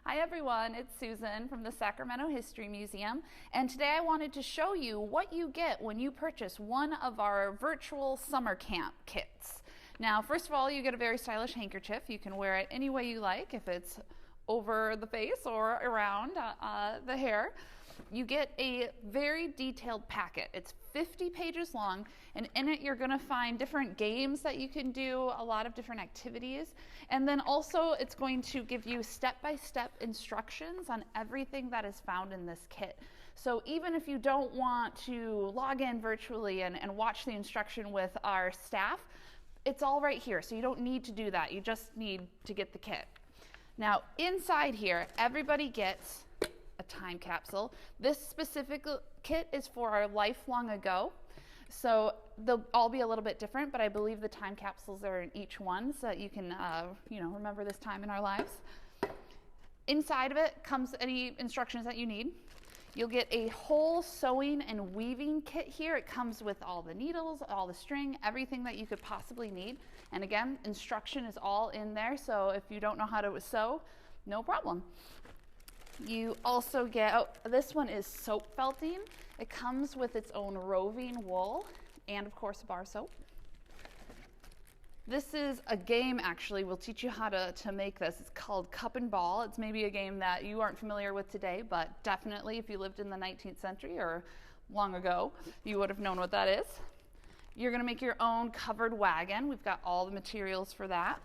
Hi everyone, it's Susan from the Sacramento History Museum, and today I wanted to show you what you get when you purchase one of our virtual summer camp kits. Now, first of all, you get a very stylish handkerchief. You can wear it any way you like, if it's over the face or around the hair. You get a very detailed packet. It's 50 pages long, and in it you're going to find different games that you can do, a lot of different activities, and then also it's going to give you step-by-step instructions on everything that is found in this kit. So even if you don't want to log in virtually and watch the instruction with our staff, it's all right here, so you don't need to do that. You just need to get the kit. Now, inside here, everybody gets a time capsule. This specific kit is for our Life Long Ago, so they'll all be a little bit different, but I believe the time capsules are in each one so that you can remember this time in our lives. Inside of it comes any instructions that you need. You'll get a whole sewing and weaving kit here. It comes with all the needles, all the string, everything that you could possibly need. And again, instruction is all in there, so if you don't know how to sew, no problem. You also get, this one is soap felting. It comes with its own roving wool and of course bar soap. This is a game, actually. We'll teach you how to make this. It's called Cup and Ball. It's maybe a game that you aren't familiar with today, but definitely if you lived in the 19th century or long ago, you would have known what that is. You're going to make your own covered wagon. We've got all the materials for that.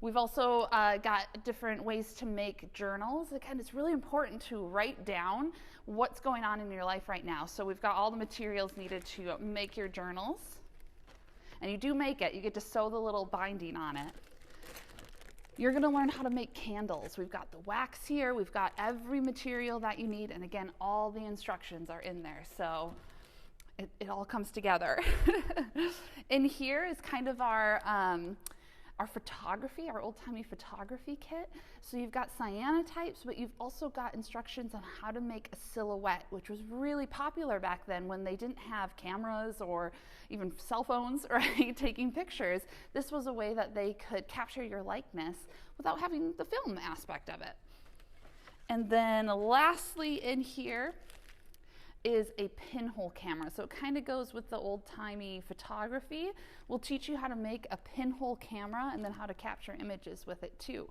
We've also got different ways to make journals. Again, it's really important to write down what's going on in your life right now. So we've got all the materials needed to make your journals. And you do make it. You get to sew the little binding on it. You're going to learn how to make candles. We've got the wax here. We've got every material that you need. And again, all the instructions are in there. So it all comes together. In here is kind of our photography, our old-timey photography kit. So you've got cyanotypes, but you've also got instructions on how to make a silhouette, which was really popular back then when they didn't have cameras or even cell phones, right, taking pictures. This was a way that they could capture your likeness without having the film aspect of it. And then lastly in here is a pinhole camera. So it kind of goes with the old-timey photography. We'll teach you how to make a pinhole camera and then how to capture images with it too.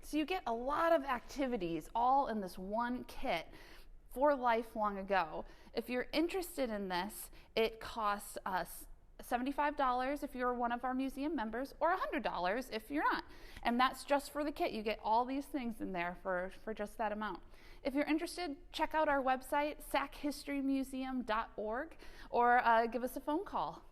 So you get a lot of activities all in this one kit for Life Long Ago. If you're interested in this, it costs us $75 if you're one of our museum members, or $100 if you're not. And that's just for the kit. You get all these things in there for just that amount. If you're interested, check out our website, sachistorymuseum.org, or give us a phone call.